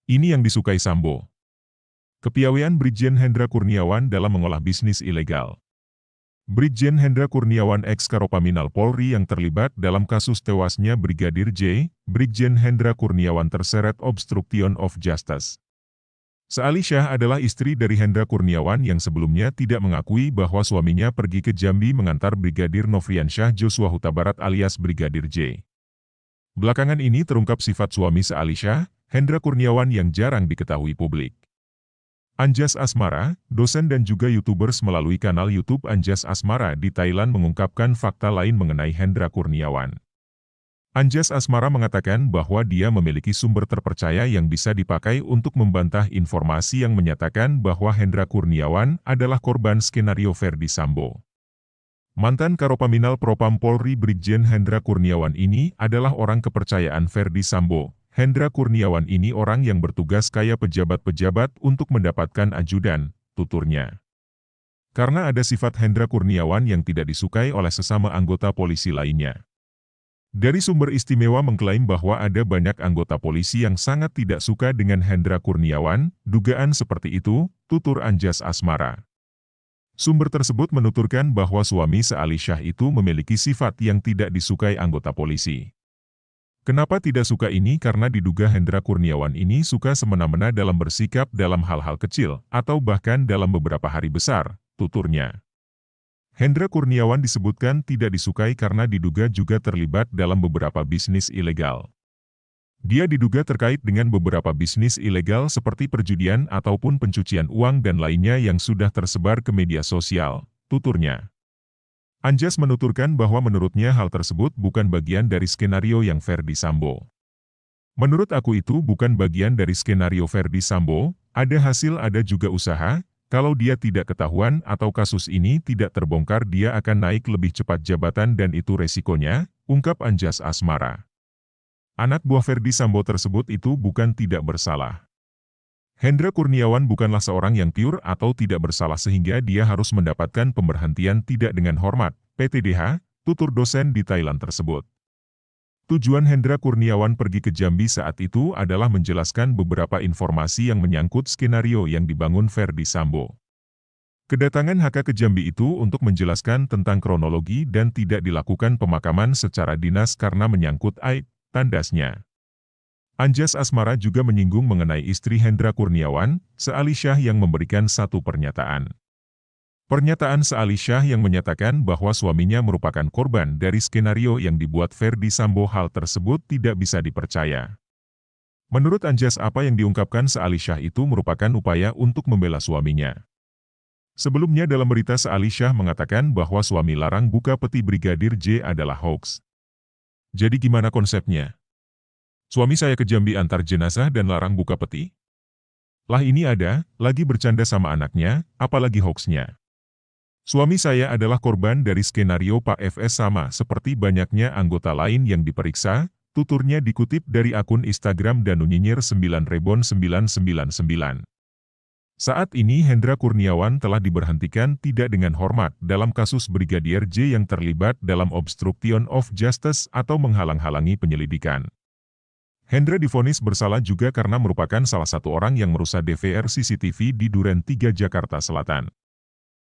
Ini yang disukai Sambo. Kepiawaian Brigjen Hendra Kurniawan dalam mengolah bisnis ilegal. Brigjen Hendra Kurniawan ex-Karopaminal Polri yang terlibat dalam kasus tewasnya Brigadir J, Brigjen Hendra Kurniawan terseret obstruction of justice. Seali Syah adalah istri dari Hendra Kurniawan yang sebelumnya tidak mengakui bahwa suaminya pergi ke Jambi mengantar Brigadir Nofriansyah Joshua Huta Barat alias Brigadir J. Belakangan ini terungkap sifat suami Seali Syah, Hendra Kurniawan yang jarang diketahui publik. Anjas Asmara, dosen dan juga YouTubers melalui kanal YouTube Anjas Asmara di Thailand mengungkapkan fakta lain mengenai Hendra Kurniawan. Anjas Asmara mengatakan bahwa dia memiliki sumber terpercaya yang bisa dipakai untuk membantah informasi yang menyatakan bahwa Hendra Kurniawan adalah korban skenario Ferdy Sambo. Mantan Karopaminal Propam Polri Brigjen Hendra Kurniawan ini adalah orang kepercayaan Ferdy Sambo. Hendra Kurniawan ini orang yang bertugas kayak pejabat-pejabat untuk mendapatkan ajudan, tuturnya. Karena ada sifat Hendra Kurniawan yang tidak disukai oleh sesama anggota polisi lainnya. Dari sumber istimewa mengklaim bahwa ada banyak anggota polisi yang sangat tidak suka dengan Hendra Kurniawan, dugaan seperti itu, tutur Anjas Asmara. Sumber tersebut menuturkan bahwa suami Seali Syah itu memiliki sifat yang tidak disukai anggota polisi. Kenapa tidak suka ini? Karena diduga Hendra Kurniawan ini suka semena-mena dalam bersikap dalam hal-hal kecil, atau bahkan dalam beberapa hari besar, tuturnya. Hendra Kurniawan disebutkan tidak disukai karena diduga juga terlibat dalam beberapa bisnis ilegal. Dia diduga terkait dengan beberapa bisnis ilegal seperti perjudian ataupun pencucian uang dan lainnya yang sudah tersebar ke media sosial, tuturnya. Anjas menuturkan bahwa menurutnya hal tersebut bukan bagian dari skenario yang Ferdy Sambo. Menurut aku itu bukan bagian dari skenario Ferdy Sambo, ada hasil ada juga usaha, kalau dia tidak ketahuan atau kasus ini tidak terbongkar dia akan naik lebih cepat jabatan dan itu resikonya, ungkap Anjas Asmara. Anak buah Ferdy Sambo tersebut itu bukan tidak bersalah. Hendra Kurniawan bukanlah seorang yang pure atau tidak bersalah sehingga dia harus mendapatkan pemberhentian tidak dengan hormat, PTDH, tutur dosen di Thailand tersebut. Tujuan Hendra Kurniawan pergi ke Jambi saat itu adalah menjelaskan beberapa informasi yang menyangkut skenario yang dibangun Ferdy Sambo. Kedatangan HK ke Jambi itu untuk menjelaskan tentang kronologi dan tidak dilakukan pemakaman secara dinas karena menyangkut aib, tandasnya. Anjas Asmara juga menyinggung mengenai istri Hendra Kurniawan, Seali Syah yang memberikan satu pernyataan. Pernyataan Seali Syah yang menyatakan bahwa suaminya merupakan korban dari skenario yang dibuat Ferdy Sambo hal tersebut tidak bisa dipercaya. Menurut Anjas apa yang diungkapkan Seali Syah itu merupakan upaya untuk membela suaminya. Sebelumnya dalam berita Seali Syah mengatakan bahwa suami larang buka peti Brigadir J adalah hoax. Jadi gimana konsepnya? Suami saya ke Jambi antar jenazah dan larang buka peti? Lah ini ada, lagi bercanda sama anaknya, apalagi hoaxnya. Suami saya adalah korban dari skenario Pak FS sama seperti banyaknya anggota lain yang diperiksa, tuturnya dikutip dari akun Instagram Danunyinyir 99999. Saat ini Hendra Kurniawan telah diberhentikan tidak dengan hormat dalam kasus Brigadir J yang terlibat dalam obstruction of justice atau menghalang-halangi penyelidikan. Hendra divonis bersalah juga karena merupakan salah satu orang yang merusak DVR CCTV di Duren 3 Jakarta Selatan.